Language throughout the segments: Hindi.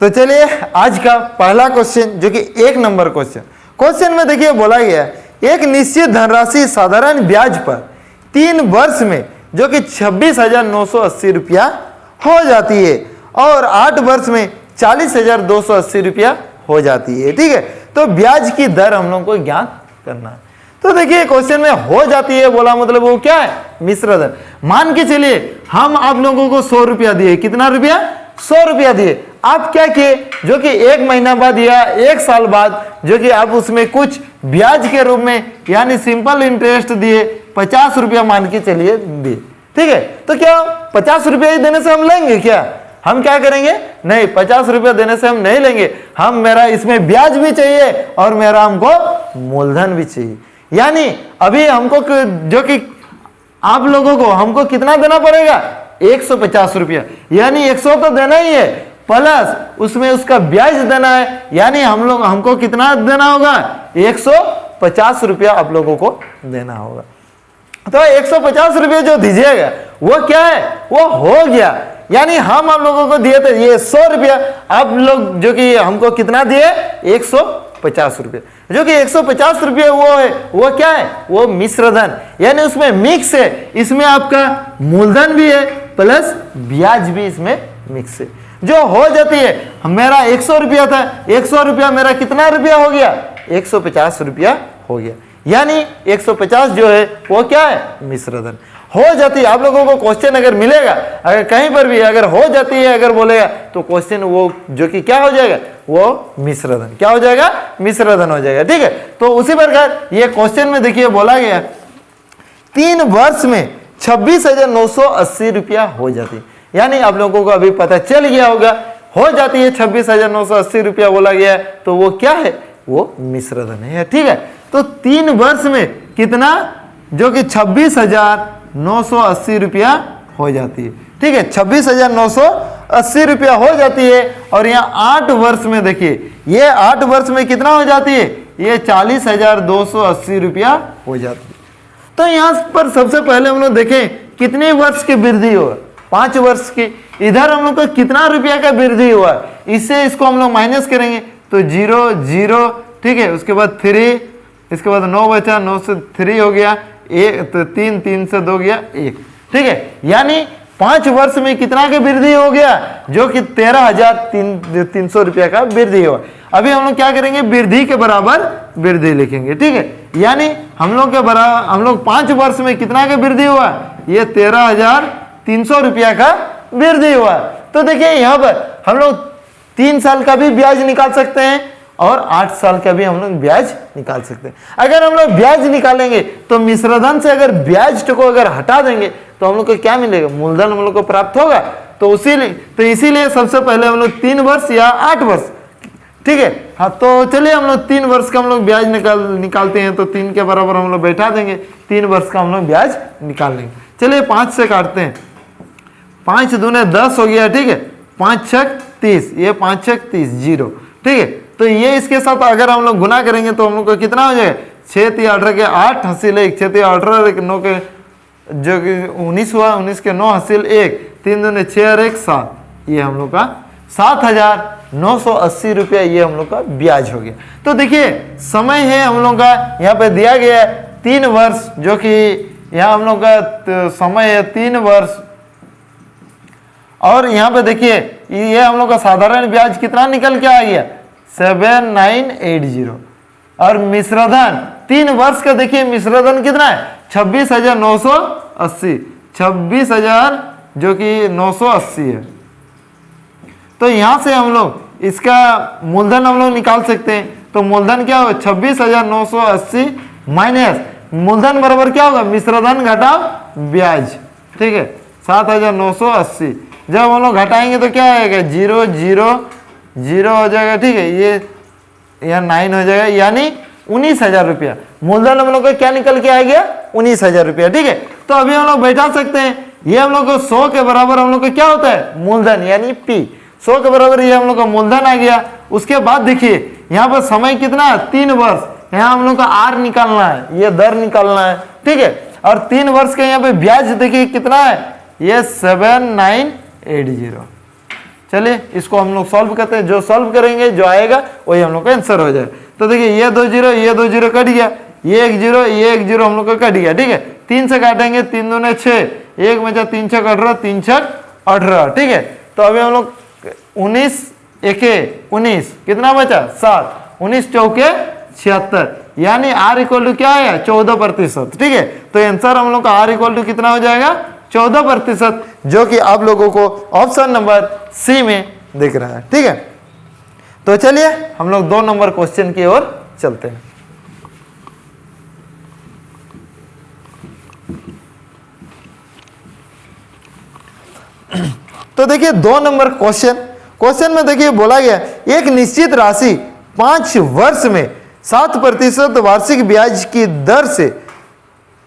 तो चलिए आज का पहला क्वेश्चन जो कि 1 नंबर क्वेश्चन में देखिए बोला गया है, एक निश्चित धनराशि साधारण ब्याज पर 3 वर्ष में जो कि 26,980 रुपया हो जाती है और 8 वर्ष में 40,280 रुपया हो जाती है। ठीक है, तो ब्याज की दर हम लोग को ज्ञात करना है। तो देखिए क्वेश्चन में हो जाती है बोला मतलब वो क्या है, मिश्र धन। मान के चलिए हम आप लोगों को 100 रुपया दिए, कितना रुपया, 100 रुपया दिए। आप क्या किए, जो कि 1 महीना बाद या 1 साल बाद जो कि आप उसमें कुछ ब्याज के रूप में यानी सिंपल इंटरेस्ट दिए, 50 रुपया मान के चलिए दिए। ठीक है, तो क्या 50 रुपया ही देने से हम लेंगे क्या, हम क्या करेंगे, नहीं 50 रुपया देने से हम नहीं लेंगे, हम मेरा इसमें ब्याज भी चाहिए और मेरा हमको मूलधन भी चाहिए। यानी अभी हमको जो कि आप लोगों को हमको कितना देना पड़ेगा, 150 रुपया, यानी 100 तो देना ही है प्लस उसमें उसका ब्याज देना है, यानी हमको कितना देना होगा, 150 रुपया आप लोगों को देना होगा। तो 150 रुपये जो दीजिएगा वो क्या है, वो हो गया। यानी हम आप लोगों को दिए थे ये 100 रुपया, आप लोग जो कि हमको कितना दिए, 150 रुपये, जो कि 150 रुपये वो है, वो क्या है, वो मिश्र धन, यानी उसमें मिक्स है, इसमें आपका मूलधन भी है प्लस ब्याज भी इसमें मिक्स है। जो हो जाती है, मेरा 100 रुपया था, 100 रुपया मेरा कितना रुपया हो गया, 150 रुपया हो गया, यानी 150 जो है वो क्या है, मिश्र धन हो जाती है। आप लोगों को क्वेश्चन अगर मिलेगा, अगर कहीं पर भी अगर हो जाती है अगर बोलेगा तो क्वेश्चन वो जो कि क्या हो जाएगा, वो मिश्र धन, क्या हो जाएगा, मिश्र धन हो जाएगा। ठीक है, तो उसी प्रकार ये क्वेश्चन में देखिए बोला गया 3 वर्ष में 26,980 रुपया हो जाती है, यानी आप लोगों को अभी पता चल गया होगा, हो जाती है 26,980 रुपया बोला गया है, तो वो क्या है, वो मिश्र धन है। ठीक है, तो 3 वर्ष में कितना, जो कि 26,980 रुपया हो जाती है। ठीक है, 26,980 रुपया हो जाती है और यहाँ 8 वर्ष में देखिए, ये 8 वर्ष में कितना हो जाती है, ये 40,280 रुपया हो जाती है। तो यहाँ पर सबसे पहले हम लोग देखें कितने वर्ष की वृद्धि हुआ, 5 वर्ष की। इधर हम लोग को कितना रुपया का वृद्धि हुआ, इससे इसको हम लोग माइनस करेंगे तो 0 0, ठीक है, उसके बाद 3, इसके बाद 9 बचा, 9 से 3 हो गया 1, तो 3, 3 से 2 गया 1। ठीक है, यानी 5 वर्ष में कितना का वृद्धि हो गया, जो कि 13,300 रुपया का वृद्धि हुआ। अभी हम लोग क्या करेंगे, वृद्धि के बराबर वृद्धि लिखेंगे। ठीक है, यानी हम लोग 5 वर्ष में कितना का वृद्धि हुआ, ये 13,300 रुपया का वृद्धि हुआ। तो देखिए यहाँ पर हम लोग 3 साल का भी ब्याज निकाल सकते हैं और 8 साल का भी हम लोग ब्याज निकाल सकते हैं। अगर हम लोग ब्याज निकालेंगे तो मिश्रधन से अगर ब्याज को अगर हटा देंगे तो हम लोग को क्या मिलेगा, मूलधन हम लोग को प्राप्त होगा। तो इसीलिए सबसे पहले हम लोग 3 वर्ष या 8 वर्ष, ठीक है, हाँ, तो चलिए हम लोग 3 वर्ष का हम लोग ब्याज निकालते हैं, तो 3 के बराबर हम लोग बैठा देंगे, 3 वर्ष का हम लोग ब्याज निकाल लेंगे। चलिए 5 से काटते हैं, 5 दूने 10 हो गया। ठीक है, 5 छक 30, ये 5 छक 30, 0। ठीक है, तो ये इसके साथ अगर हम लोग गुना करेंगे तो हम लोग को कितना हो जाएगा, 6 3 18 के 8 हासिल 1, 6 3 18 के 9 के जो कि 19 हुआ, 19 के 9 हासिल 1, 3 दूने 6 और 1 7, ये हम लोग का 7,980 रुपया ये हम लोग का ब्याज हो गया। तो देखिए समय है हम लोग का यहाँ पे दिया गया है 3 वर्ष, जो कि यहाँ हम लोग का समय है 3 वर्ष, और यहाँ पे देखिए ये हम लोग का साधारण ब्याज कितना निकल के आ गया, 7,980, और मिश्रधन 3 वर्ष का देखिए मिश्रधन कितना है, 26,980, 26,000 जो कि 980 है। तो यहाँ से हम लोग इसका मूलधन हम लोग निकाल सकते हैं। तो मूलधन क्या होगा, 26,980 माइनस मूलधन बराबर क्या होगा, मिश्रधन घटाओ ब्याज। ठीक है, 7,980 जब हम लोग घटाएंगे तो क्या आएगा, 0 0 0 हो जाएगा। ठीक है, ये यहाँ 9 हो जाएगा, यानी 19,000 रुपया मूलधन हम लोग का क्या निकल के आ गया, 19,000 रुपया। ठीक है, तो अभी हम लोग बैठा सकते हैं, ये हम लोग को 100 के बराबर हम लोग का क्या होता है, मूलधन, यानी P 100 के बराबर ये हम लोग का मूलधन आ गया। उसके बाद देखिए यहाँ पर समय कितना है, 3 वर्ष, यहाँ हम लोग का R निकालना है, ये दर निकालना है। ठीक है, और 3 वर्ष का यहाँ पे ब्याज देखिए कितना है, ये 7,980। चलिए इसको हम लोग सॉल्व करते हैं, जो सॉल्व करेंगे जो आएगा वही हम लोग का आंसर हो जाए। तो देखिए ये 2 जीरो ये 2 जीरो कट गया, ये 1 जीरो ये 1 जीरो हम लोग का कट गया, ठीक है। 3 से काटेंगे, 3 दूने 6, 1 बचा 3 छक 18, 3 छक 18, ठीक है। तो अभी हम लोग 19 एके 19 कितना बचा 7, 19 चौके 76, यानी R इक्वल टू क्या है 14%, ठीक है। तो आंसर हम लोग का R इक्वल टू कितना हो जाएगा 14%, जो कि आप लोगों को ऑप्शन नंबर सी में दिख रहा है, ठीक है। तो चलिए हम लोग 2 नंबर क्वेश्चन की ओर चलते हैं। तो देखिए 2 नंबर क्वेश्चन में देखिए बोला गया एक निश्चित राशि 5 वर्ष में 7% वार्षिक ब्याज की दर से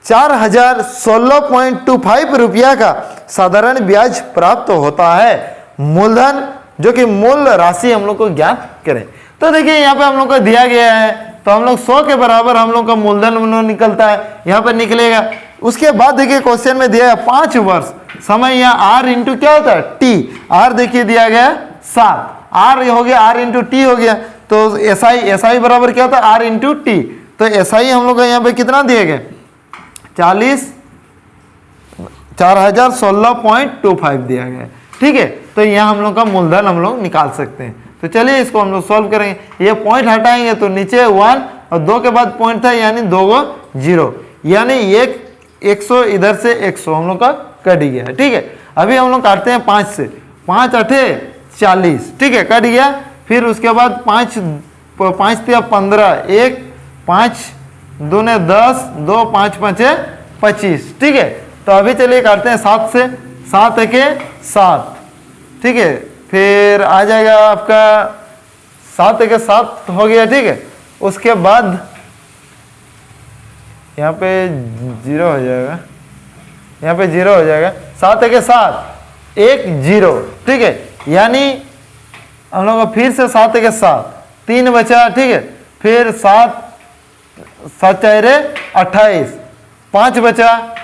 4016.25 रुपया का साधारण ब्याज प्राप्त होता है। मूलधन जो कि मूल राशि हम लोग को ज्ञात करें। तो देखिए यहाँ पे हम लोग को दिया गया है, तो हम लोग 100 के बराबर हम लोग का मूलधन निकलता है, यहाँ पर निकलेगा। उसके बाद देखिए क्वेश्चन में दिया है 5 वर्ष समय, यहाँ आर इंटू क्या होता है टी, आर देखिए दिया गया 7, आर हो गया आर इंटू टी हो गया, तो एसआई बराबर क्या होता है आर इंटू टी। तो एसआई हम लोग का यहाँ पे कितना दिए गए 4016.25 दिया गया, ठीक है। तो यहाँ हम लोग का मूलधन हम लोग निकाल सकते हैं। तो चलिए इसको हम लोग सॉल्व करेंगे। ये पॉइंट हटाएंगे तो नीचे 1 और 2 के बाद पॉइंट था, यानी 2 गो 0, यानी 100 इधर से 100 हम लोग का कट गया, ठीक है। अभी हम लोग काटते हैं 5 से, 5 8 40, ठीक है, कट गया। फिर उसके बाद 5 3 15, 1 5 2 ने 10, 2 5 5 25, ठीक है। तो अभी चलिए काटते हैं 7 से, 7 1 7, ठीक है। फिर आ जाएगा आपका 7 1 7 हो गया, ठीक है। उसके बाद यहाँ पे 0 हो जाएगा, यहाँ पे 0 हो जाएगा, 7 1 7 1 0, ठीक है। यानी हम लोग का फिर से 7 1 7 3 बचा, ठीक है। फिर 7 7 4 28 5 बचा,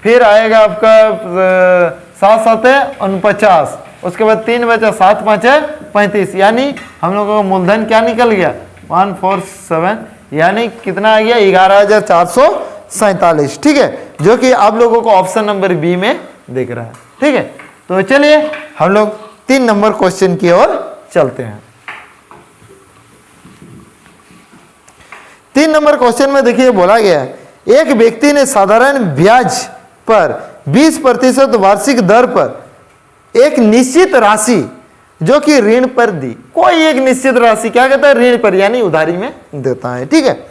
फिर आएगा आपका 7 7 49, उसके बाद 3 बचा, 7 5 35, यानी हम लोगों का मूलधन क्या निकल गया 147, यानी कितना आ गया 11,447, ठीक है, जो कि आप लोगों को ऑप्शन नंबर बी में दिख रहा है, ठीक है। तो चलिए हम लोग 3 नंबर क्वेश्चन की ओर चलते हैं। 3 नंबर क्वेश्चन में देखिए बोला गया है एक व्यक्ति ने साधारण ब्याज पर 20% वार्षिक दर पर एक निश्चित राशि जो कि ऋण पर दी। कोई एक निश्चित राशि क्या कहता है ऋण पर, यानी उधारी में देता है, ठीक है।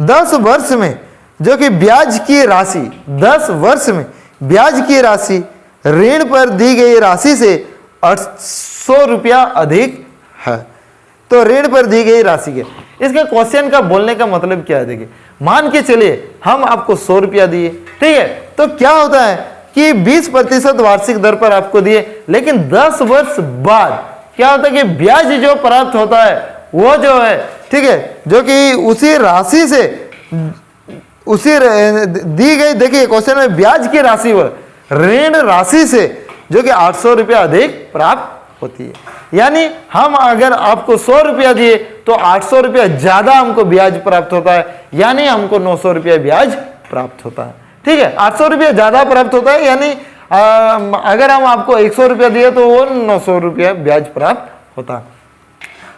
10 वर्ष में जो कि ब्याज की राशि 10 वर्ष में ब्याज की राशि ऋण पर दी गई राशि से 800 रुपया अधिक है। तो ऋण पर दी गई राशि के इसके क्वेश्चन का बोलने का मतलब क्या है, देखिए मान के चलिए हम आपको 100 रुपया दिए, ठीक है। तो क्या होता है कि 20% वार्षिक दर पर आपको दिए, लेकिन 10 वर्ष बाद क्या होता है कि ब्याज जो प्राप्त होता है वो जो है, ठीक है, जो कि उसी राशि से उसी दी गई, देखिए क्वेश्चन में ब्याज की राशि वो ऋण राशि से जो कि 800 रुपया अधिक प्राप्त होती है। यानी हम अगर आपको 100 रुपया दिए तो 800 रुपया ज्यादा हमको ब्याज प्राप्त होता है, यानी हमको 900 रुपया ब्याज प्राप्त होता है, ठीक है। 800 रुपया ज्यादा प्राप्त होता है, यानी अगर हम आपको 100 रुपया दिए तो वो 900 रुपया ब्याज प्राप्त होता है।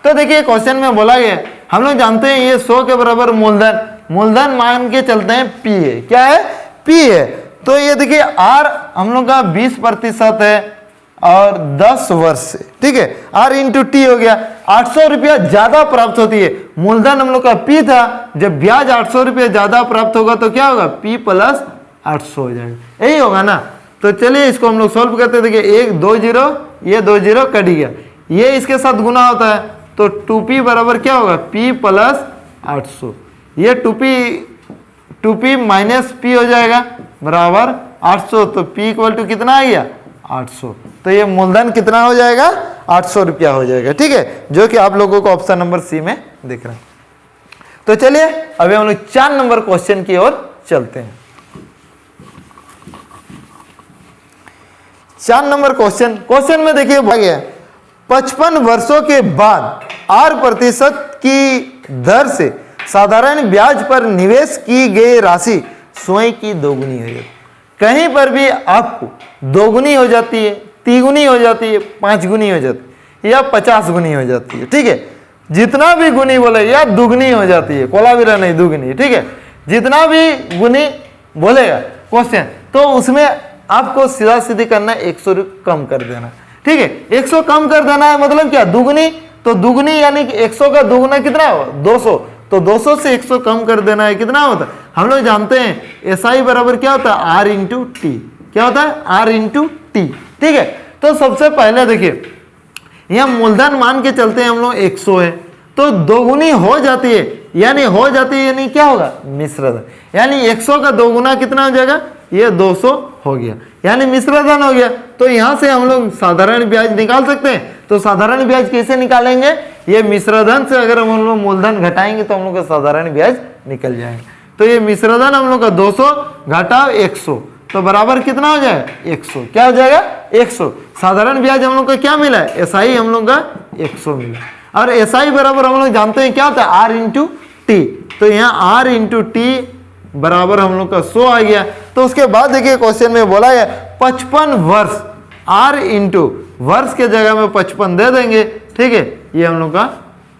तो देखिए क्वेश्चन में बोला गया हम लोग जानते हैं ये 100 के बराबर मूलधन मान के चलते हैं पी है, क्या है पी है। तो ये देखिए आर हम लोग का 20% है और 10 वर्ष से, ठीक है, आर इंटू टी हो गया, 800 रुपया ज्यादा प्राप्त होती है। मूलधन हम लोग का पी था, जब ब्याज 800 रुपया ज्यादा प्राप्त होगा तो क्या होगा पी प्लस 800 हो जाएगा, यही होगा ना। तो चलिए इसको हम लोग सोल्व करते हैं। देखिए 1 2 0 ये 2 0 कट गया, ये इसके साथ गुना होता है तो 2p बराबर क्या होगा p प्लस 800, ये 2p माइनस p हो जाएगा बराबर 800, तो p इक्वल टू कितना आ गया 800। तो ये मूलधन कितना हो जाएगा 800 रुपया हो जाएगा, ठीक है, जो कि आप लोगों को ऑप्शन नंबर सी में दिख रहा है। तो चलिए अभी हम लोग 4 नंबर क्वेश्चन की ओर चलते हैं। 4 नंबर क्वेश्चन में देखिए बोला गया 55 वर्षों के बाद 8% की दर से साधारण ब्याज पर निवेश की गई राशि स्वयं की दोगुनी हो जाती। कहीं पर भी आपको दोगुनी हो जाती है, तिगुनी हो जाती है, 5 गुनी हो जाती है या 50 गुनी हो जाती है, ठीक है। जितना भी गुनी बोले या दुगनी हो जाती है, कोलाविरा नहीं दुगनी, ठीक है। जितना भी गुनी बोलेगा क्वेश्चन तो उसमें आपको सीधा सीधी करना है, 100 कम कर देना, ठीक है। 100 कम कर देना है मतलब क्या, दुगनी, तो दुगनी यानी कि 100 का दुगना कितना हो 200, तो 200 से 100 कम कर देना है, कितना होता है हम लोग जानते हैं SI बराबर क्या होता है R इंटू टी, क्या होता है R इंटू टी, ठीक है। तो सबसे पहले देखिए यहाँ मूलधन मान के चलते हैं हम लोग 100 है, तो दोगुनी हो जाती है यानी क्या होगा मिश्र धन, यानी 100 का दोगुना कितना हो जाएगा, ये 200 हो गया, यानी मिश्र धन हो गया। तो यहाँ से हम लोग साधारण ब्याज निकाल सकते हैं। तो साधारण ब्याज कैसे निकालेंगे, ये मिश्र धन से अगर हम लोग मूलधन घटाएंगे तो हम लोग का साधारण ब्याज निकल जाएगा। तो ये मिश्र धन हम लोग का 200 घटाओ 100 तो बराबर कितना हो जाएगा 100, क्या हो जाएगा 100। साधारण ब्याज हम लोग का क्या मिला है, SI हम लोग का 100 मिला, और SI बराबर हम लोग जानते हैं क्या होता है R इंटू टी, तो यहाँ R इंटू टी बराबर हम लोग का 100 आ गया। तो उसके बाद देखिए क्वेश्चन में बोला है 55 वर्ष, R इंटू वर्ष के जगह में 55 दे देंगे, ठीक है, ये हम लोग का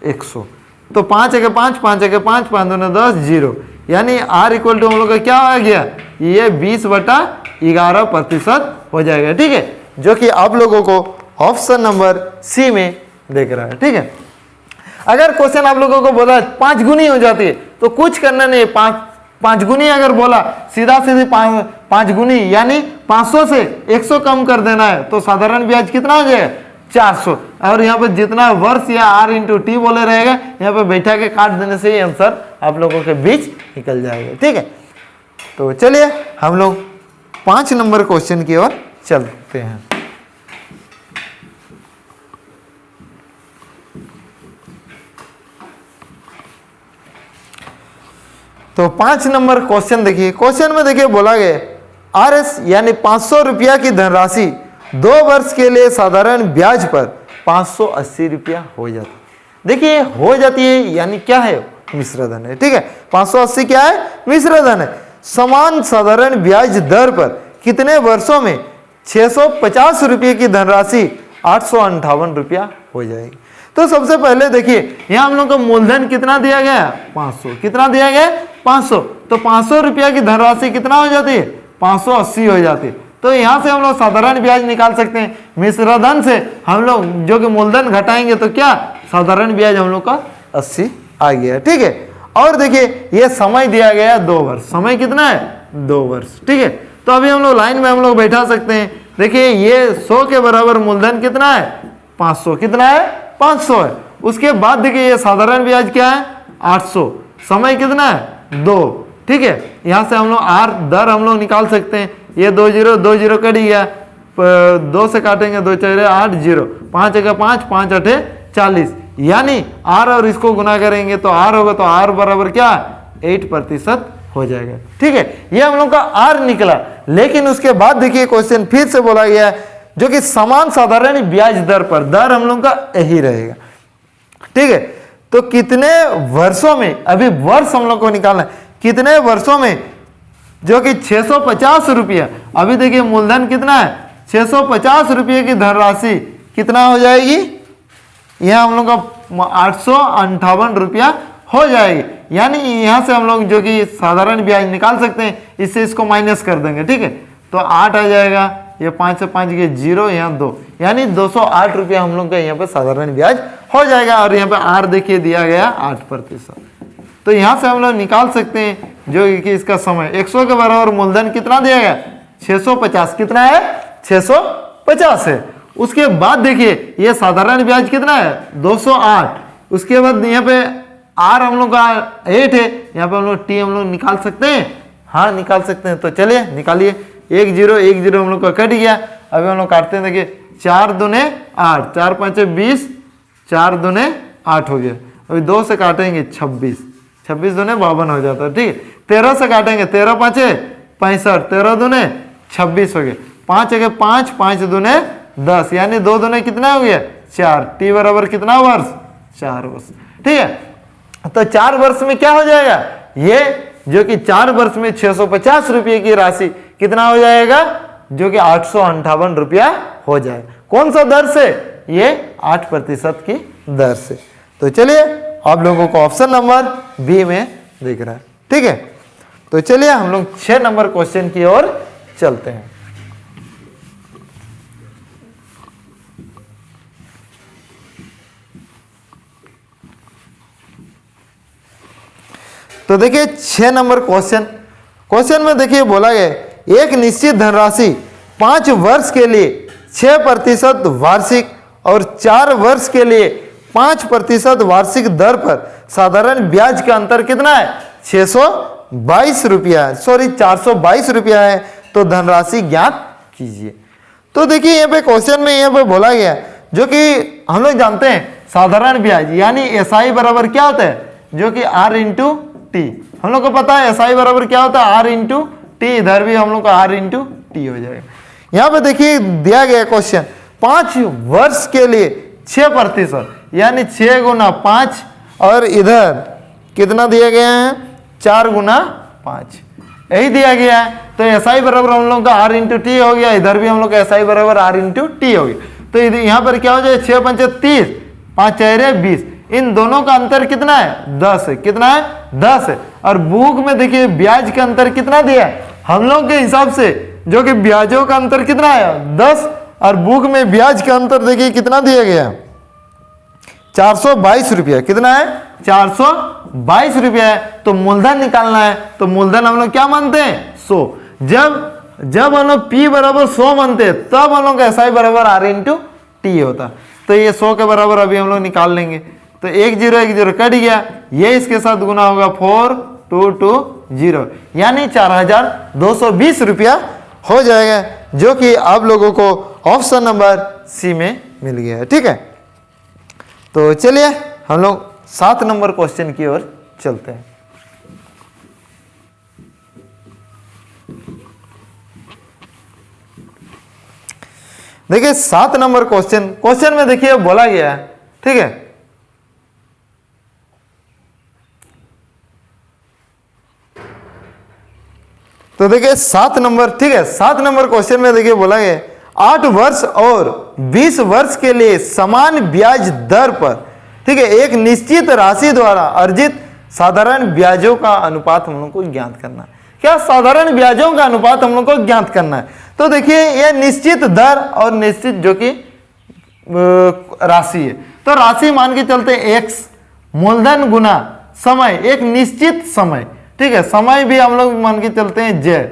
100, तो 5 के 5 5 के 5 5 दूनी 10 0, यानी R इक्वल टू हम लोग का क्या आ गया, ये 20/11% हो जाएगा, ठीक है, जो कि आप लोगों को ऑप्शन नंबर सी में देख रहा है, ठीक है। अगर क्वेश्चन आप लोगों को बोला 5 गुनी हो जाती है तो कुछ करना नहीं, 5 गुनी अगर बोला सीधा सीधी 5 गुनी यानी 500 से 100 कम कर देना है, तो साधारण ब्याज कितना हो जाएगा 400, और यहाँ पे जितना वर्ष या R इंटू टी बोले रहेगा यहाँ पे बैठा के काट देने से ही आंसर आप लोगों के बीच निकल जाएगा, ठीक है। तो चलिए हम लोग 5 नंबर क्वेश्चन की ओर चलते हैं। तो 5 नंबर क्वेश्चन देखिए, क्वेश्चन में देखिए बोला गया RS यानी 500 रुपया की धनराशि 2 वर्ष के लिए साधारण ब्याज पर 580 रुपया हो जाती है। देखिए हो जाती है यानी क्या है, मिश्र धन है, ठीक है। 580 क्या है, मिश्र धन है। समान साधारण ब्याज दर पर कितने वर्षों में 650 रुपये की धनराशि 858 रुपया हो जाएगी। तो सबसे पहले देखिए यहाँ हम लोग को मूलधन कितना दिया गया 500, कितना दिया गया 500, तो 500 रुपया की धनराशि कितना हो जाती है 580 हो जाती है। तो यहाँ से हम लोग साधारण ब्याज निकाल सकते हैं। मिश्र धन से हम लोग जो कि मूलधन घटाएंगे तो क्या साधारण ब्याज हम लोग का 80 आ गया, ठीक है। और देखिए ये समय दिया गया 2 वर्ष, समय कितना है 2 वर्ष, ठीक है। तो अभी हम लोग लाइन में हम लोग बैठा सकते हैं। देखिए ये 100 के बराबर मूलधन कितना है 500, कितना है 500 है। उसके बाद देखिए ये साधारण ब्याज क्या है 800, समय कितना है 2, ठीक है। यहाँ से हम लोग R दर हम लोग निकाल सकते हैं। ये 2 0 कट गया, 2 से काटेंगे 2 4 8 0, 5 1 5 5 8 40, यानी R और इसको गुना करेंगे तो R होगा, तो R बराबर क्या 8% हो जाएगा, ठीक है। ये हम लोग का R निकला। लेकिन उसके बाद देखिए क्वेश्चन फिर से बोला गया है जो कि समान साधारण ब्याज दर पर, दर हम लोग का यही रहेगा, ठीक है। तो कितने वर्षों में, अभी वर्ष हम लोग को निकालना है, कितने वर्षों में जो कि 650 रुपया, अभी देखिए मूलधन कितना है 650 रुपये की धनराशि कितना हो जाएगी, यह हम लोग का 858 रुपया हो जाएगी। यानी यहाँ से हम लोग जो कि साधारण ब्याज निकाल सकते हैं, इससे इसको माइनस कर देंगे, ठीक है। तो 8 आ जाएगा, ये 5 से 5 के 0, यहाँ 2, यानी 208 रुपया हम लोग का यहाँ पे साधारण ब्याज हो जाएगा। और यहाँ पे R देखिए दिया गया 8%। तो यहाँ से हम लोग निकाल सकते हैं जो कि इसका समय 100 के बराबर मूलधन कितना दिया गया 650, कितना है 650 है। उसके बाद देखिए ये साधारण ब्याज कितना है 208। उसके बाद यहाँ पे R हम लोग का 8 है, यहाँ पे हम लोग T हम लोग निकाल सकते हैं, हाँ निकाल सकते हैं। तो चलिए निकालिए, 1 0 1 0 हम लोग का कट गया। अभी हम लोग काटते हैं, देखिए 4 दूने 8, 4 5 20, 4 दूने 8 हो गया। अभी 2 से काटेंगे 26, 26 दूने 52 हो जाता है, ठीक है। 13 से काटेंगे 13 5 65, 13 दूने 26 हो गए। 5 है 5, 5 दूने 10, यानी 2 दूने कितना हो गया 4, टी बराबर कितना वर्ष 4 वर्ष। ठीक है, तो 4 वर्ष में क्या हो जाएगा, ये जो कि 4 वर्ष में 650 रुपये की राशि कितना हो जाएगा, जो कि 858 रुपया हो जाए। कौन सा दर से, ये 8% की दर से। तो चलिए आप लोगों को ऑप्शन नंबर बी में दिख रहा है। ठीक है, तो चलिए हम लोग 6 नंबर क्वेश्चन की ओर चलते हैं। तो देखिए 6 नंबर क्वेश्चन में देखिए बोला गया एक निश्चित धनराशि 5 वर्ष के लिए 6% वार्षिक और 4 वर्ष के लिए 5% वार्षिक दर पर साधारण ब्याज का अंतर कितना है, 622 रुपया है, सॉरी 422 रुपया है। तो धनराशि ज्ञात कीजिए। तो देखिए यहाँ पे क्वेश्चन में यहाँ पे बोला गया जो कि हम लोग जानते हैं साधारण ब्याज यानी एसआई बराबर क्या होता है, जो कि आर इंटू टी। हम लोग को पता है एसआई बराबर क्या होता है, आर इंटू टी। इधर भी हम लोग का आर इंटू टी हो जाएगा। यहाँ पे देखिए दिया गया क्वेश्चन 5 वर्ष के लिए 6% यानी 6 गुना 5 और इधर कितना दिया गया है 4 गुना 5, यही दिया गया है। तो एसआई बराबर हम लोग का आर इंटू टी हो गया, इधर भी हम लोग का एसआई बराबर आर इंटू टी हो गया। तो यहाँ पर क्या हो जाए 6 पंचे 30, 5 चेहरे 20, इन दोनों का अंतर कितना है 10 है, कितना है 10 है। और बुक में देखिए ब्याज का अंतर कितना दिया है, हम लोग के हिसाब से जो कि ब्याजों का अंतर कितना है 10, और बुक में ब्याज का अंतर देखिए कितना दिया गया 422 रुपया, कितना है 422 रुपया है। तो मूलधन निकालना है, तो मूलधन हम लोग क्या मानते हैं 100। जब हम लोग P बराबर 100 मानते हैं तब हम लोग का SI बराबर R इंटू टी होता। तो ये 100 के बराबर अभी हम लोग निकाल लेंगे। तो 1 0 1 0 कट गया, ये इसके साथ गुना होगा 4 2 2 0, यानी 4220 रुपया हो जाएगा, जो कि आप लोगों को ऑप्शन नंबर सी में मिल गया है। ठीक है, तो चलिए हम लोग 7 नंबर क्वेश्चन की ओर चलते हैं। देखिए 7 नंबर क्वेश्चन में देखिए बोला गया है, ठीक है, तो देखिए 7 नंबर, ठीक है, 7 नंबर क्वेश्चन में देखिए बोला गया 8 वर्ष और 20 वर्ष के लिए समान ब्याज दर पर, ठीक है, एक निश्चित राशि द्वारा अर्जित साधारण ब्याजों का अनुपात हम लोग को ज्ञात करना है। क्या साधारण ब्याजों का अनुपात हम लोग को ज्ञात करना है। तो देखिए यह निश्चित दर और निश्चित जो कि राशि है, तो राशि मान के चलते x मूलधन गुना समय, एक निश्चित समय, ठीक है, समय भी हम लोग मान के चलते हैं z,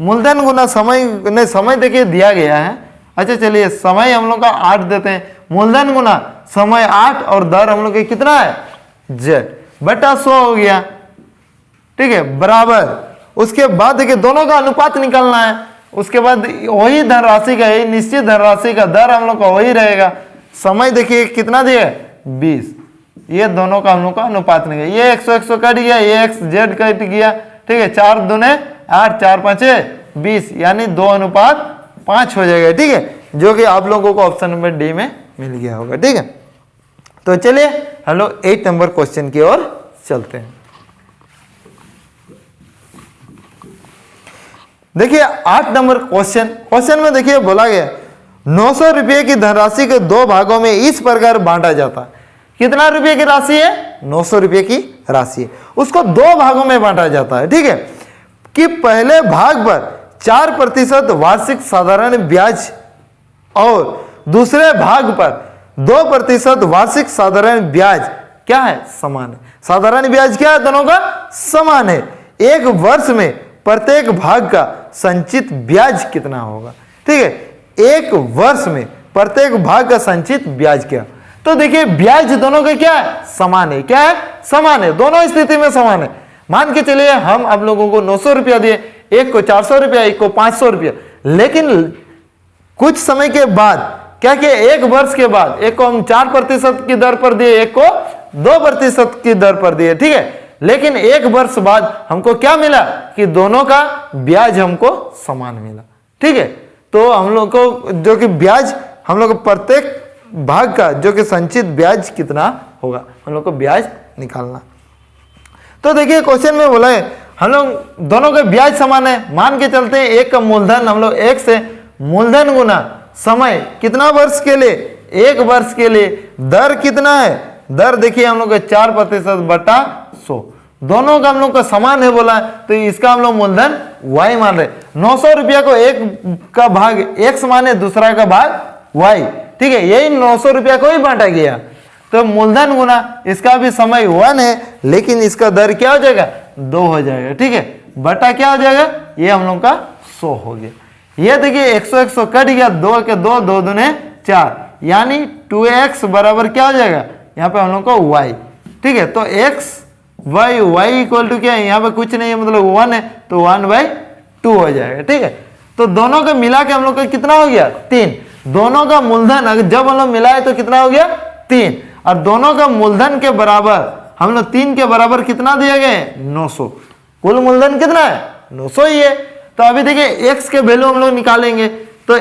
मूलधन गुना समय, नहीं समय देखिए दिया गया है। अच्छा चलिए समय हम लोग का 8 देते हैं, मूलधन गुना समय 8 और दर हम लोग का कितना है z बटा 100 हो गया, ठीक है, बराबर। उसके बाद देखिए दोनों का अनुपात निकालना है, उसके बाद वही धनराशि का, यही निश्चित धनराशि का दर हम लोग का वही रहेगा। समय देखिए कितना दिया 20, ये दोनों का हम लोग का अनुपात नहीं है, ये 100 कट गया, ये x z कट गया, ठीक है, 4 दूने 8 4 5 20, यानी 2:5 हो जाएगा, ठीक है, जो कि आप लोगों को ऑप्शन नंबर डी में मिल गया होगा। ठीक है, तो चलिए हम लोग 8 नंबर क्वेश्चन की ओर चलते हैं। देखिए 8 नंबर क्वेश्चन में देखिए बोला गया 900 रुपये की धनराशि के 2 भागों में इस प्रकार बांटा जाता है। कितना रुपये की राशि है 900 रुपये की राशि है, उसको 2 भागों में बांटा जाता है, ठीक है, कि पहले भाग पर 4% वार्षिक साधारण ब्याज और दूसरे भाग पर 2% वार्षिक साधारण ब्याज क्या है समान है। साधारण ब्याज क्या है, दोनों का समान है। 1 वर्ष में प्रत्येक भाग का संचित ब्याज कितना होगा, ठीक है, 1 वर्ष में प्रत्येक भाग का संचित ब्याज क्या। तो देखिए ब्याज दोनों का क्या है समान है, क्या है समान है, दोनों स्थिति में समान है। मान के चलिए हम आप लोगों को 900 रुपया दिए, एक को 400 रुपया, एक को 500 रुपया, लेकिन कुछ समय के बाद क्या किया, 1 वर्ष के बाद एक को हम 4% की दर पर दिए, एक को 2% की दर पर दिए, ठीक है, लेकिन 1 वर्ष बाद हमको क्या मिला कि दोनों का ब्याज हमको समान मिला, ठीक है। तो हम लोग को जो कि ब्याज हम लोग को प्रत्येक भाग का जो कि संचित ब्याज कितना होगा, हम लोग को ब्याज निकालना। तो देखिए क्वेश्चन में बोला है हम लोग दोनों के ब्याज समान है, मान के चलते हैं एक का मूलधन हम लोग एक से मूलधन गुना समय कितना वर्ष के लिए, 1 वर्ष के लिए, दर कितना है, दर देखिए हम लोग का 4% बटा 100, दोनों का हम लोग का समान है बोला है, तो इसका हम लोग मूलधन y मान रहे। 900 रुपया को एक का भाग x माने, दूसरा का भाग y, ठीक है, यही 900 रुपया को ही बांटा गया। तो मूलधन गुना इसका भी समय 1 है, लेकिन इसका दर क्या हो जाएगा 2 हो जाएगा, ठीक है, बटा क्या हो जाएगा, ये हम लोग का 100 हो गया। ये देखिए 100 कट गया, 2 के 2, 2 दूने 4, यानी 2x बराबर क्या हो जाएगा, यहाँ पे हम लोग को y, ठीक है, तो x y इक्वल टू क्या है, यहाँ पे कुछ नहीं है मतलब 1 है, तो 1/2 हो जाएगा, ठीक है। तो दोनों का मिला के हम लोग का कितना हो गया 3, दोनों का मूलधन अगर जब हम लोग मिलाए तो कितना हो गया 3, और दोनों का मूलधन के बराबर हम लोग 3 के बराबर कितना दिए गए 900, कुल मूलधन कितना है 900 ही है। तो अभी देखिए x के वैल्यू हम लोग निकालेंगे, तो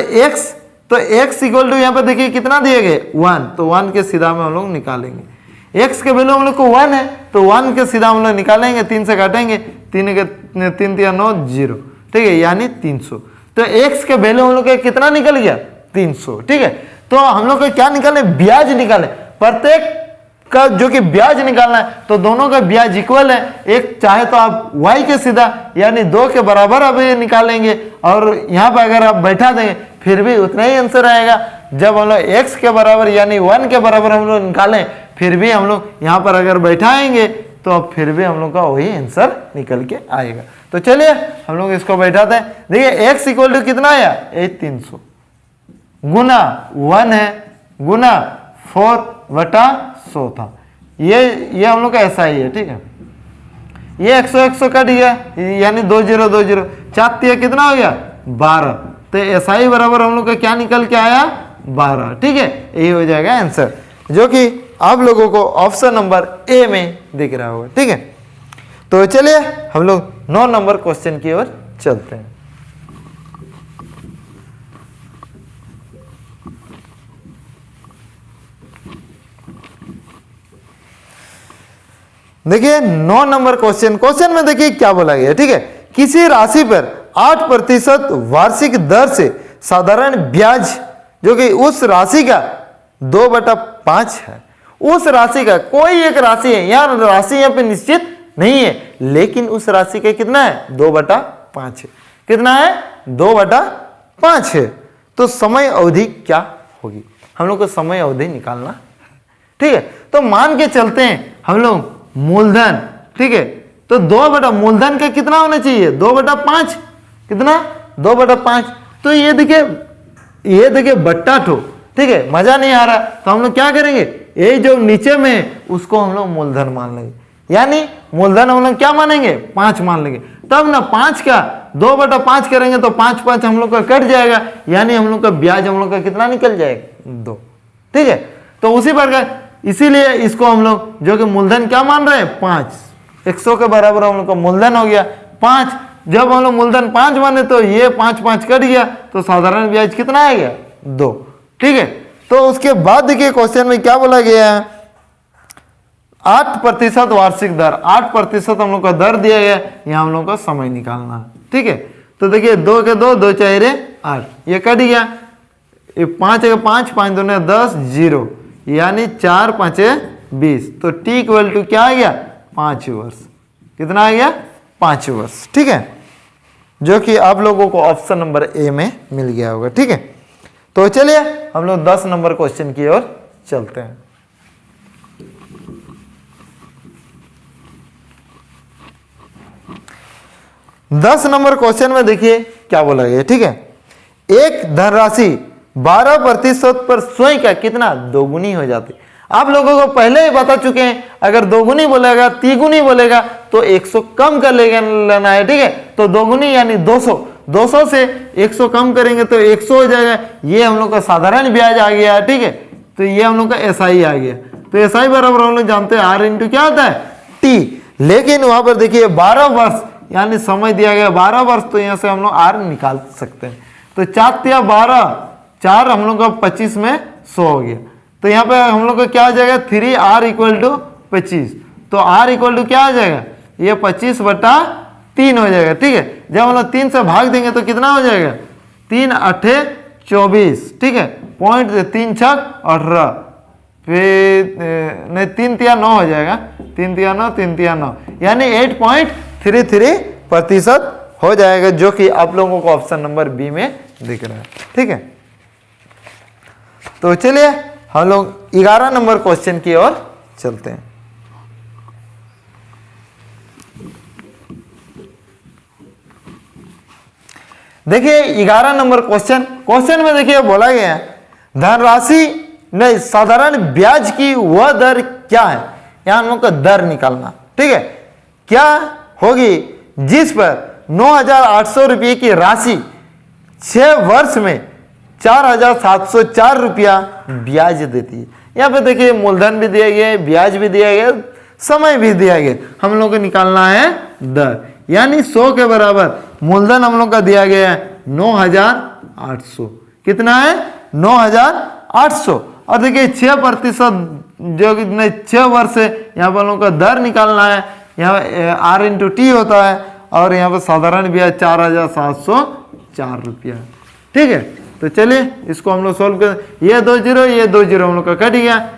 x इक्वल टू यहाँ पे देखिए कितना दिए गए 1, तो 1 के सीधा में हम लोग निकालेंगे, x के वैल्यू हम लोग को 1 है, तो 1 के सीधा हम लोग निकालेंगे, 3 से काटेंगे, 3 के 3 3 9 0, ठीक है, यानी 300। तो x के वैल्यू हम लोग का कितना निकल गया 300, ठीक है। तो हम लोग को क्या निकाले, ब्याज निकाले, प्रत्येक का जो कि ब्याज निकालना है, तो दोनों का ब्याज इक्वल है, एक चाहे तो आप y के सीधा यानी 2 के बराबर अब ये निकालेंगे, और यहाँ पर अगर आप बैठा देंगे फिर भी उतना ही आंसर आएगा। जब हम लोग x के बराबर यानी 1 के बराबर हम लोग निकालें, फिर भी हम लोग यहाँ पर अगर बैठाएंगे तो अब फिर भी हम लोग का वही आंसर निकल के आएगा। तो चलिए हम लोग इसको बैठाते हैं। देखिए x इक्वल टू कितना आया 300 गुना 1 है गुना 4/100 था, ये हम लोग का ऐसा ही है, ठीक है। ये 100 कट गया यानी 20 20, 4 कितना हो गया 12, तो ऐसा ही बराबर हम लोग का क्या निकल के आया 12, ठीक है, यही हो जाएगा आंसर, जो कि आप लोगों को ऑप्शन नंबर ए में दिख रहा होगा, ठीक है। तो चलिए हम लोग 9 नंबर क्वेश्चन की ओर चलते हैं। देखिए 9 नंबर क्वेश्चन में देखिए क्या बोला गया, ठीक है, किसी राशि पर 8% वार्षिक दर से साधारण ब्याज जो कि उस राशि का 2/5 है, उस राशि का कोई एक राशि है, यहाँ राशि यहाँ पे निश्चित नहीं है, लेकिन उस राशि का कितना है 2/5 है, कितना है 2/5 है। तो समय अवधि क्या होगी, हम लोग को समय अवधि निकालना है, ठीक है। तो मान के चलते हैं हम लोग मूलधन, ठीक है, तो 2 मूलधन का कितना होना चाहिए 2/5, कितना 2/5, तो ये देखिए बट्टा ठो, ठीक है, मजा नहीं आ रहा, तो हम लोग क्या करेंगे, ये जो नीचे में है उसको हम लोग मूलधन मान लेंगे, यानी मूलधन हम लोग क्या मानेंगे 5 मान लेंगे, तब ना 5 का 2/5 करेंगे तो 5 हम लोग का कट जाएगा, यानी हम लोग का ब्याज हम लोग का कितना निकल जाएगा 2, ठीक है। तो उसी प्रकार इसीलिए इसको हम लोग जो कि मूलधन क्या मान रहे हैं 5, 100 के बराबर हम लोग का मूलधन हो गया 5, जब हम लोग मूलधन 5 माने तो ये 5 कट गया, तो साधारण ब्याज कितना आएगा 2, ठीक है। तो उसके बाद देखिए क्वेश्चन में क्या बोला गया है 8% वार्षिक दर, 8% हम लोग का दर दिया गया, यहाँ हम लोग का समय निकालना है, ठीक है। तो देखिए 2 के 2, 2 4 8, ये कट गया, ये 5 के 5, 5 दूने 10 0, यानी 4 5 20, तो t इक्वल टू क्या आ गया 5 वर्ष, कितना आ गया 5 वर्ष, ठीक है, जो कि आप लोगों को ऑप्शन नंबर ए में मिल गया होगा, ठीक है। तो चलिए हम लोग 10 नंबर क्वेश्चन की ओर चलते हैं। दस नंबर क्वेश्चन में देखिए क्या बोला गया, ठीक है, एक धनराशि 12% पर स्वयं का कितना दोगुनी हो जाती। आप लोगों को पहले ही बता चुके हैं, अगर दोगुनी बोलेगा तिगुनी बोलेगा तो 100 कम कर लेना है, ठीक है। तो दोगुनी यानी 200, 200 से 100 कम करेंगे तो 100 हो जाएगा, ये हम लोग का साधारण ब्याज आ गया, ठीक है। तो ये हम लोग का एसआई आ गया, तो एसआई बराबर हम लोग जानते हैं आर इंटू क्या होता है टी, लेकिन वहां पर देखिए 12 वर्ष यानी समय दिया गया 12 वर्ष, तो यहाँ से हम लोग आर निकाल सकते हैं। तो 4 तिया 12, 4 हम लोग का 25 में 100 हो गया। तो यहाँ पे हम लोग का क्या हो जाएगा 3r इक्वल टू 25। तो r इक्वल टू क्या हो जाएगा, ये 25/3 हो जाएगा। ठीक है, जब हम लोग 3 से भाग देंगे तो कितना हो जाएगा 3 8 24। ठीक है, पॉइंट 3 6 18, फिर नहीं 3 तिया 9 हो जाएगा, 3 तिया 9 3 तिया 9, यानी 8.33% हो जाएगा, जो कि आप लोगों को ऑप्शन नंबर बी में दिख रहा है। ठीक है, तो चलिए हम लोग 11 नंबर क्वेश्चन की ओर चलते हैं। देखिए 11 नंबर क्वेश्चन में देखिए बोला गया है धनराशि नहीं साधारण ब्याज की वह दर क्या है, यहां हम लोग का दर निकालना। ठीक है, क्या होगी जिस पर 9,800 रुपये की राशि 6 वर्ष में 4,704 रुपया ब्याज देती है। यहाँ पे देखिए मूलधन भी दिया गया है, ब्याज भी दिया गया, समय भी दिया गया। हम लोग को निकालना है दर, यानी 100 के बराबर मूलधन हम लोग का दिया गया है 9,800। कितना है 9,800। और देखिए 6% जो कि नहीं 6 वर्ष है, यहाँ पर हम लोग का दर निकालना है। यहाँ R/T होता है और यहाँ पर साधारण ब्याज 4,704 रुपया। ठीक है, तो चलिए इसको हम लोग सोल्व कर, ये 2 0 ये 2 0 हम लोग का कट गया।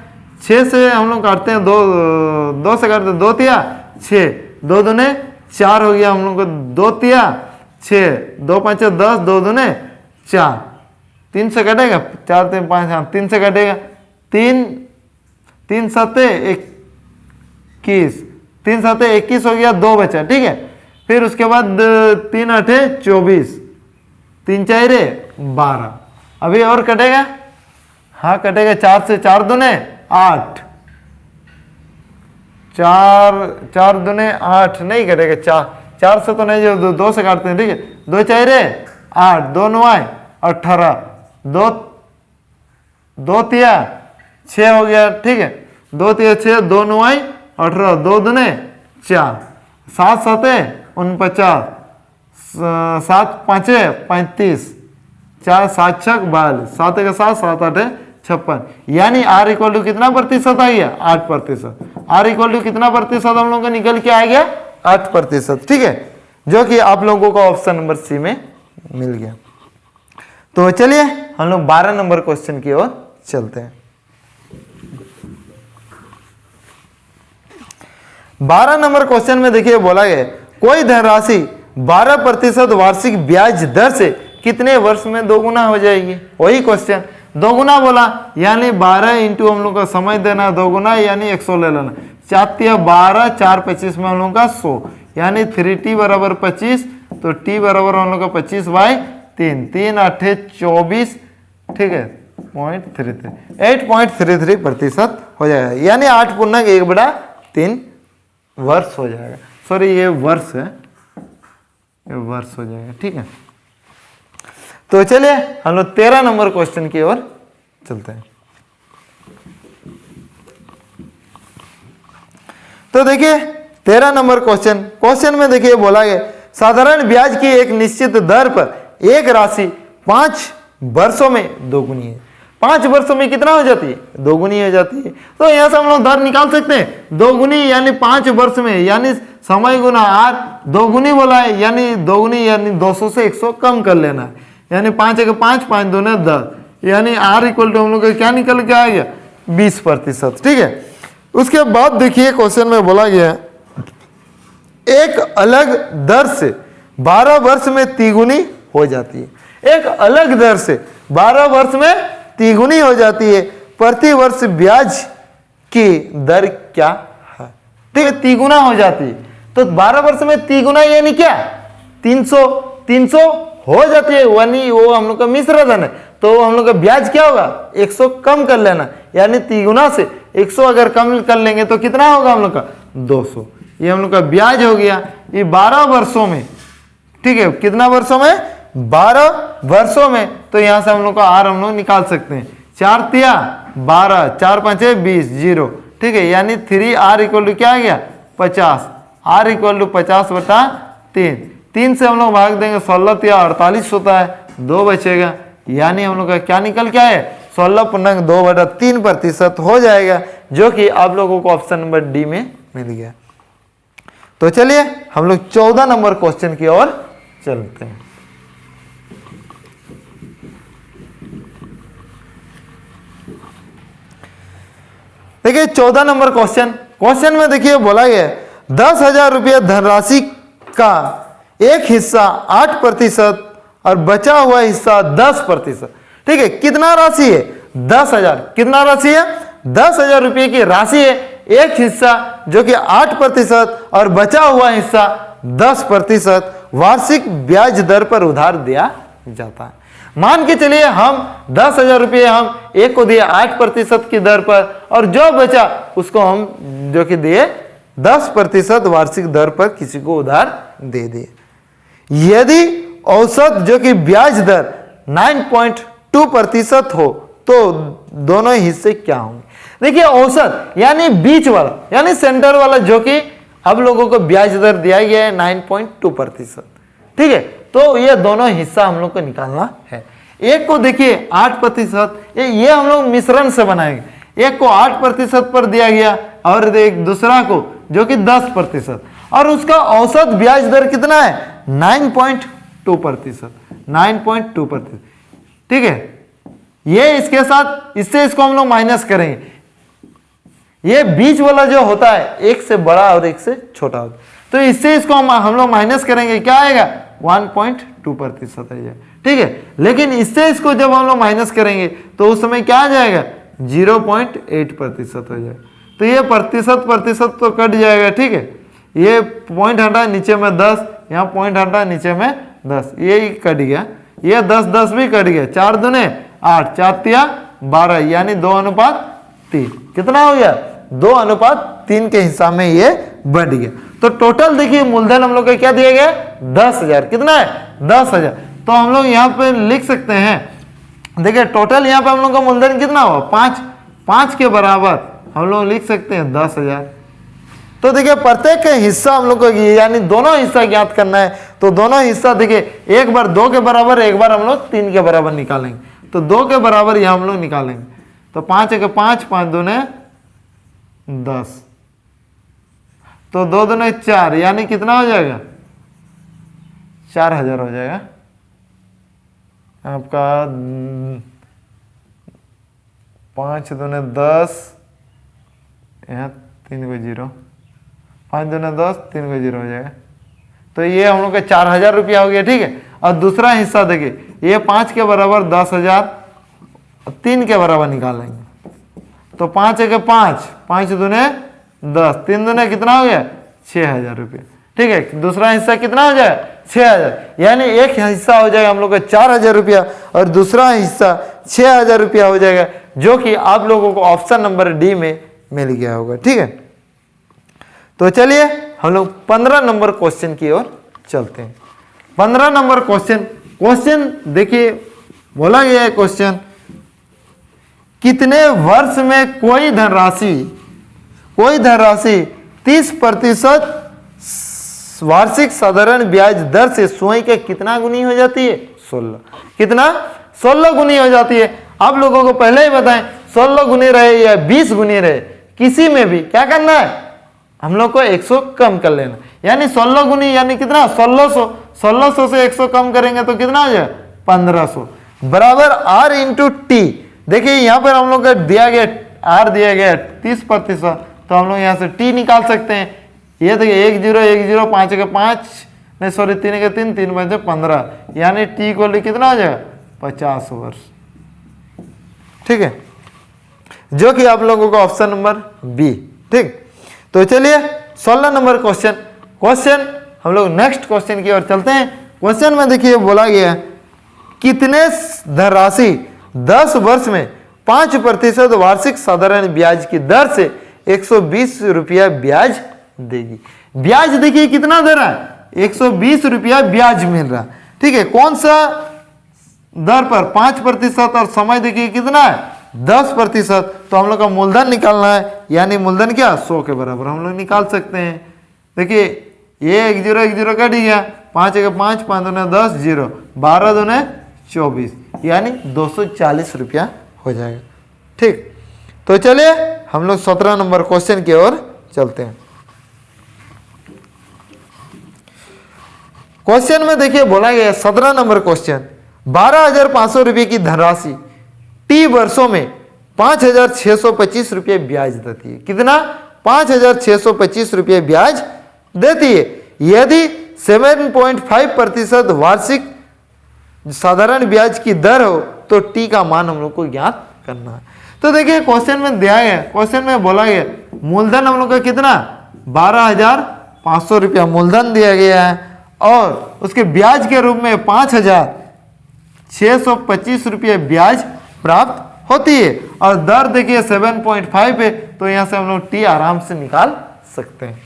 6 से हम लोग काटते हैं 2 से काटते हैं 2 तिया 6, 2 दूने 4 हो गया हम लोग को 2 तिया 6, 2 5 10, 2 दूने 4, 3 से कटेगा 4 3 5, हाँ 3 से कटेगा 3 7 21, 3 7 21 हो गया, 2 बचा। ठीक है, फिर उसके बाद 3 8 24, 3 4 12, अभी और कटेगा, हाँ कटेगा 4 से 4 दूने 8, 4 दूने 8 नहीं कटेगा, 4 से तो नहीं, जो 2 से काटते हैं। ठीक है, 2 4 8, 2 9 18, 2 तिया 6 हो गया। ठीक है, 2 तिया 6, 2 9 18, 2 दूने 4, 7 7 49, 7 5 35, 4 7 6 42, 7 1 7, 7 8 56, यानी R इक्वल टू कितना प्रतिशत आ गया 8%। R इक्वल टू कितना प्रतिशत हम लोगों को निकल के आ गया 8%। ठीक है, जो कि आप लोगों को ऑप्शन नंबर सी में मिल गया। तो चलिए हम लोग 12 नंबर क्वेश्चन की ओर चलते हैं। 12 नंबर क्वेश्चन में देखिए बोला गया कोई धनराशि 12% वार्षिक ब्याज दर से कितने वर्ष में दोगुना हो जाएगी। वही क्वेश्चन दोगुना बोला, यानी 12 इंटू हम लोग का समय देना दोगुना, यानी 100 ले लेना। 4 तिया 12, 4 25 में हम लोग का 100, यानी 3t बराबर 25, तो t बराबर हम लोग का 25/3, 3 8 24। ठीक है, 8.33% हो जाएगा, यानी 8.1/3 वर्ष हो जाएगा। सॉरी ये वर्ष है, ये वर्ष हो जाएगा। ठीक है, तो चलिए हम लोग 13 नंबर क्वेश्चन की ओर चलते हैं। तो देखिए 13 नंबर क्वेश्चन में देखिए बोला गया साधारण ब्याज की एक निश्चित दर पर एक राशि 5 वर्षों में दोगुनी है। 5 वर्षों में कितना हो जाती है दोगुनी हो जाती है। तो यहां से हम लोग दर निकाल सकते हैं दोगुनी, यानी 5 वर्ष में, यानी समय गुना R, दोगुनी बोला है यानी दोगुनी, यानी 200 से 100 कम कर लेना है, यानी 5 1 5, 5 2 10, यानी R इक्वल टू हम लोग का क्या निकल के आ गया 20%। ठीक है, उसके बाद देखिए क्वेश्चन में बोला गया एक अलग दर से 12 वर्ष में तिगुनी हो जाती है। एक अलग दर से 12 वर्ष में तिगुनी हो जाती है। प्रति वर्ष ब्याज की दर क्या है। ठीक है, तिगुना हो जाती है, तो 12 वर्ष में तिगुना यानी क्या 300 हो जाती है, यानी वो हम लोग का मिश्र धन है, तो हम लोग का ब्याज क्या होगा 100 कम कर लेना, यानी तिगुना से 100 अगर कम कर लेंगे तो कितना होगा हम लोग का 200। ये हम लोग का ब्याज हो गया। ये 12 वर्षों में, ठीक है, कितना वर्षों में 12 वर्षों में, तो यहां से हम लोग का R हम लोग निकाल सकते हैं। 4 तिया 12, 4 5 20, 0। ठीक है, यानी 3R इक्वल टू क्या आ गया 50। R इक्वल टू 50/3, 3 से हम लोग भाग देंगे 16 तिया 48 होता है, 2 बचेगा, यानी हम लोग का क्या निकल के आए 16.2/3% हो जाएगा, जो कि आप लोगों को ऑप्शन नंबर डी में मिल गया। तो चलिए हम लोग 14 नंबर क्वेश्चन की ओर चलते हैं। देखिए 14 नंबर क्वेश्चन में देखिए बोला गया 10,000 रुपये धनराशि का एक हिस्सा 8% और बचा हुआ हिस्सा 10%। ठीक है, कितना राशि है 10,000, कितना राशि है 10,000 रुपये की राशि है, एक हिस्सा जो कि 8% और बचा हुआ हिस्सा 10% वार्षिक ब्याज दर पर उधार दिया जाता है। मान के चलिए हम 10,000 रुपये हम एक को दिए 8% की दर पर, और जो बचा उसको हम जो कि दिए 10% वार्षिक दर पर किसी को उधार दे दिए। यदि औसत जो कि ब्याज दर 9.2% हो तो दोनों हिस्से क्या होंगे। देखिए औसत यानी बीच वाला, यानी सेंटर वाला, जो कि अब लोगों को ब्याज दर दिया गया है 9.2%। ठीक है, तो ये दोनों हिस्सा हम लोग को निकालना है। एक को देखिए 8%, ये हम लोग मिश्रण से बनाएंगे। एक को 8% पर दिया गया और एक दूसरा को जो कि 10%, और उसका औसत ब्याज दर कितना है 9.2%। 9.2%। ठीक है, ये इसके साथ इससे इसको हम लोग माइनस करेंगे। ये बीच वाला जो होता है एक से बड़ा और एक से छोटा होता है, तो इससे इसको हम लोग माइनस करेंगे, क्या आएगा 1.2% आएगा। ठीक है, लेकिन इससे इसको जब हम लोग माइनस करेंगे तो उस समय क्या आ जाएगा 0.8% हो जाएगा। तो ये प्रतिशत तो कट जाएगा। ठीक है, ये पॉइंट हटा नीचे में 10, यहाँ पॉइंट हटा नीचे में 10, ये कट गया। ये 10 भी कट गया, 4 दूने 8, 4 तिया 12, यानी 2:3। कितना हो गया 2:3 के हिसाब में ये बढ़ गया। तो टोटल देखिए मूलधन हम लोग का क्या दिया गया 10,000। कितना है 10,000। तो हम लोग यहाँ पे लिख सकते हैं, देखिए टोटल यहाँ पे हम लोग का मूलधन कितना हुआ 5 के बराबर हम लोग लिख सकते हैं 10,000। तो देखिए प्रत्येक हिस्सा हम लोग को यानी दोनों हिस्सा ज्ञात करना है। तो दोनों हिस्सा देखिए एक बार 2 के बराबर, एक बार हम लोग 3 के बराबर निकालेंगे। तो 2 के बराबर यहाँ हम लोग निकालेंगे। तो 5 के 5, 5 दूने 10, तो 2 दूने 4, यानी कितना हो जाएगा 4,000 हो जाएगा आपका। 5 दूने 10, यहाँ 3 को 0, 5 दूने 10, 3 को 0 हो जाएगा। तो ये हम लोग का 4,000 रुपया हो गया। ठीक है, और दूसरा हिस्सा देखिए ये 5 के बराबर 10,000, 3 के बराबर निकालेंगे। तो 5 के 5, 5 दूने 10, 3 दूने कितना हो गया 6,000 रुपये। ठीक है, दूसरा हिस्सा कितना हो जाएगा 6,000, यानी एक हिस्सा हो जाएगा हम लोग का 4,000 रुपया और दूसरा हिस्सा 6,000 रुपया हो जाएगा, जो कि आप लोगों को ऑप्शन नंबर डी में मिल गया होगा। ठीक है, तो चलिए हम लोग 15 नंबर क्वेश्चन की ओर चलते हैं। 15 नंबर क्वेश्चन देखिए बोला गया है क्वेश्चन, कितने वर्ष में कोई धनराशि 30% वार्षिक साधारण ब्याज दर से स्वयं के कितना गुनी हो जाती है 16। कितना 16 गुनी हो जाती है। आप लोगों को पहले ही बताएं 16 गुनी रहे या 20 गुनी रहे, किसी में भी क्या करना है हम लोग को 100 कम कर लेना, यानी 16 गुनी यानी कितना 1600। 1600 से 100 कम करेंगे तो कितना हो जाए 1500 बराबर R इंटू टी। देखिए यहाँ पर हम लोग का दिया गया R दिया गया 30%, तो हम लोग यहाँ से T निकाल सकते हैं। ये देखिए 1 0 1 0, 5 के 5 नहीं सॉरी 3 के 3, 3 5 15, यानी T को कितना हो जाएगा 50 वर्ष। ठीक है, जो कि आप लोगों का ऑप्शन नंबर बी। ठीक, तो चलिए 16 नंबर क्वेश्चन हम लोग नेक्स्ट क्वेश्चन की ओर चलते हैं। क्वेश्चन में देखिए बोला गया कितने धनराशि 10 वर्ष में 5% वार्षिक साधारण ब्याज की दर से 120 रुपया ब्याज देगी। ब्याज देखिए कितना दे रहा है 120 रुपया ब्याज मिल रहा है। ठीक है, कौन सा दर पर 5% और समय देखिए कितना है 10%। तो हम लोग का मूलधन निकालना है, यानी मूलधन क्या 100 के बराबर हम लोग निकाल सकते हैं। देखिए ये 1 0 1 0 कट गया, 5 के 5, 5 दूने 10, 0, 12 दूने 24 यानी 240 रुपया हो जाएगा। ठीक, तो चलिए हम लोग 17 नंबर क्वेश्चन की ओर चलते हैं। क्वेश्चन में देखिए बोला गया 17 नंबर क्वेश्चन, 12,500 रुपये की धनराशि टी वर्षों में 5,625 रुपये ब्याज देती है। कितना? 5,625 रुपये ब्याज देती है। यदि 7.5% वार्षिक साधारण ब्याज की दर हो तो टी का मान हम लोग को ज्ञात करना है। तो देखिए क्वेश्चन में दिया गया, क्वेश्चन में बोला गया मूलधन हम लोग का कितना? 12,500 रुपया मूलधन दिया गया है और उसके ब्याज के रूप में 5,625 रुपये ब्याज प्राप्त होती है और दर देखिए 7.5 है, तो यहां से हम लोग टी आराम से निकाल सकते हैं।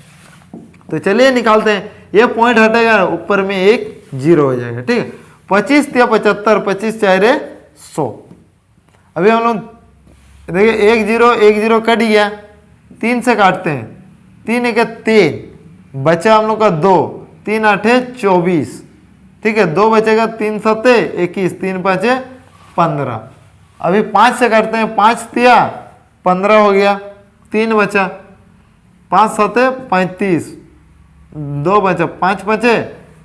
तो चलिए निकालते हैं। ये पॉइंट हटेगा, ऊपर में एक जीरो हो जाएगा। ठीक है, 25 या 75, 25 चाहे 100। अभी हम लोग देखिए एक जीरो कट गया, 3 से काटते हैं, 3 एक 3 बचा हम लोग का 2, 3 8 24। ठीक है, 2 बचेगा, 3 7 21, 3 5 15। अभी 5 से काटते हैं, 5 तिया 15 हो गया, 3 बचा, 5 7 35, 2 बचा, 5 5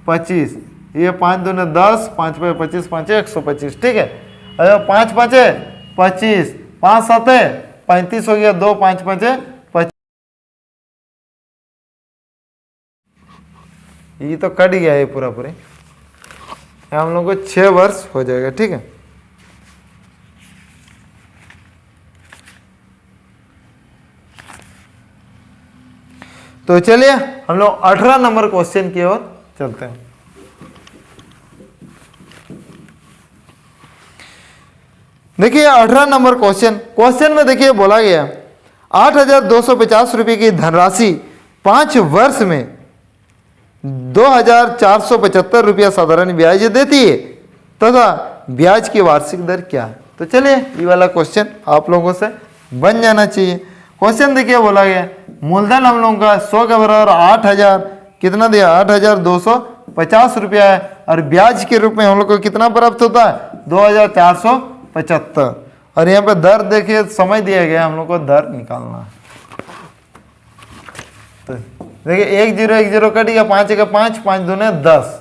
25, ये 5 2 10, 5 5 25, 5 125। ठीक है, अरे 5 5 25, 5 7 35 हो गया, 2 5 5 25। ये तो कट गया है पूरा पूरे, हम लोग को 6 वर्ष हो जाएगा। ठीक है, तो चलिए हम लोग 18 नंबर क्वेश्चन की ओर चलते हैं। देखिए 18 नंबर क्वेश्चन में देखिए बोला गया 8,250 रुपये की धनराशि 5 वर्ष में 2,475 रुपया साधारण ब्याज देती है तथा ब्याज की वार्षिक दर क्या है? तो चलिए ये वाला क्वेश्चन आप लोगों से बन जाना चाहिए। क्वेश्चन देखिए बोला गया मूलधन हम लोगों का 100 के बराबर 8,000 कितना दिया? 8,250 रुपया है और ब्याज के रूप में हम लोग को कितना प्राप्त होता है? 2,475। और यहाँ पे दर देखिए समय दिया गया, हम लोग को दर निकालना है। तो देखिए 1 0 1 0 कट गया, 5 1 5, 5 2 10।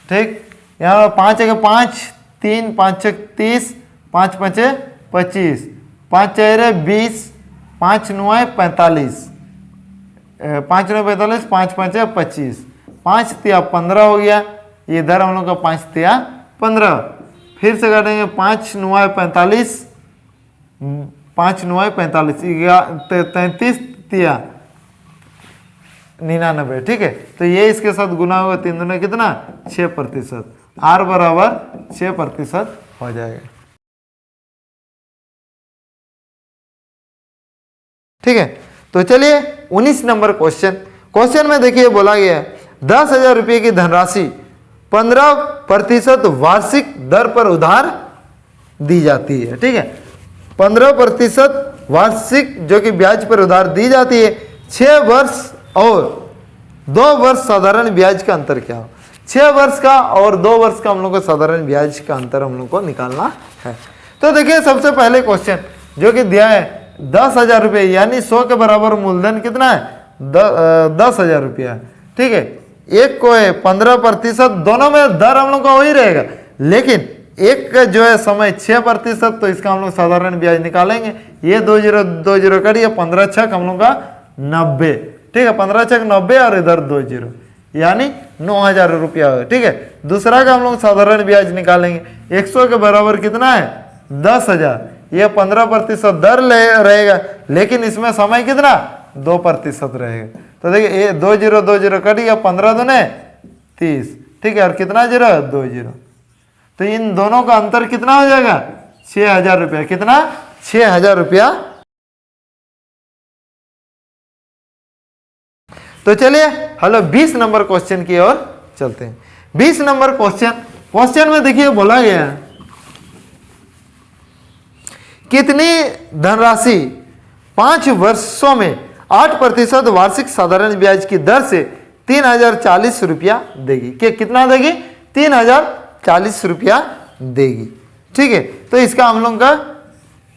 ठीक, यहाँ 5 1 5, 3 5 1 30, 5 5 25, 5 4 20, 5 9 45, 5 9 45, 5 5 25, 5 3 15 हो गया। ये दर हम लोग का 5 3 15। फिर से काटेंगे 5 9 45, 5 9 45, 33 3 99। ठीक है, तो ये इसके साथ गुना होगा, 3 दूना कितना? 6%। R बराबर 6% हो जाएगा। ठीक है, तो चलिए 19 नंबर क्वेश्चन में देखिए बोला गया 10,000 रुपये की धनराशि 15% वार्षिक दर पर उधार दी जाती है। ठीक है, 15% वार्षिक जो कि ब्याज पर उधार दी जाती है। 6 वर्ष और 2 वर्ष साधारण ब्याज का अंतर क्या हो? 6 वर्ष का और 2 वर्ष का हम लोग को साधारण ब्याज का अंतर हम लोग को निकालना है। तो देखिए सबसे पहले क्वेश्चन जो कि दिया है 10,000 रुपये यानी 100 के बराबर मूलधन कितना है? 10,000 रुपया। ठीक है, एक को है 15%, दोनों में दर हम लोग का वही रहेगा, लेकिन एक का जो है समय 6%, तो इसका हम लोग साधारण ब्याज निकालेंगे। ये 2 0 करिए, 15 छक हम लोग का 90। ठीक है, 15 छक 90 और इधर 2 0 यानी 9,000 रुपया हो। ठीक है, दूसरा का हम लोग साधारण ब्याज निकालेंगे। 100 के बराबर कितना है? 10,000। ये 15% दर रहेगा, लेकिन इसमें समय कितना? 2% रहेगा। तो देखिए 2 0 कट गया, 15 दूने 30। ठीक है, और कितना 0? 2 0। तो इन दोनों का अंतर कितना हो जाएगा? 6,000 रुपया। कितना? 6,000 रुपया। तो चलिए हेलो 20 नंबर क्वेश्चन की ओर चलते हैं। 20 नंबर क्वेश्चन में देखिए बोला गया कितनी धनराशि 5 वर्षों में 8% वार्षिक साधारण ब्याज की दर से 3,040 रुपया देगी? कितना देगी? 3,040 रुपया देगी। ठीक है, तो इसका हम लोग का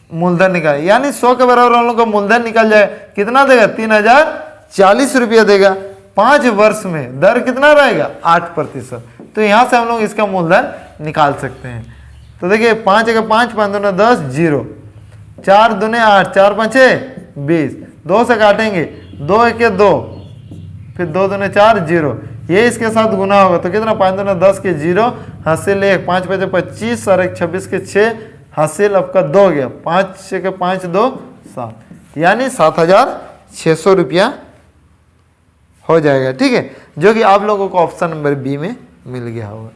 मूलधन निकाल, यानी 100 के बराबर हम लोग का मूलधन निकल जाए, कितना देगा 3040 रुपया देगा। 5 वर्ष में दर कितना रहेगा 8%। तो यहाँ से हम लोग इसका मूलधन निकाल सकते हैं। तो देखिए 5 एक 5, 5 दूने 10, 0, 4 दूने 8, 4 5 20, 2 से काटेंगे, 2 एक 2, फिर 2 दूने 4, 0, ये इसके साथ गुना होगा तो कितना 5 दूने 10 के 0, हासिल 1, 5 5 25 और 1 26 के 6, हासिल आपका 2 गया, 5 के 5 2 7, यानी 7600 रुपया हो जाएगा। ठीक है, जो कि आप लोगों को ऑप्शन नंबर बी में मिल गया होगा।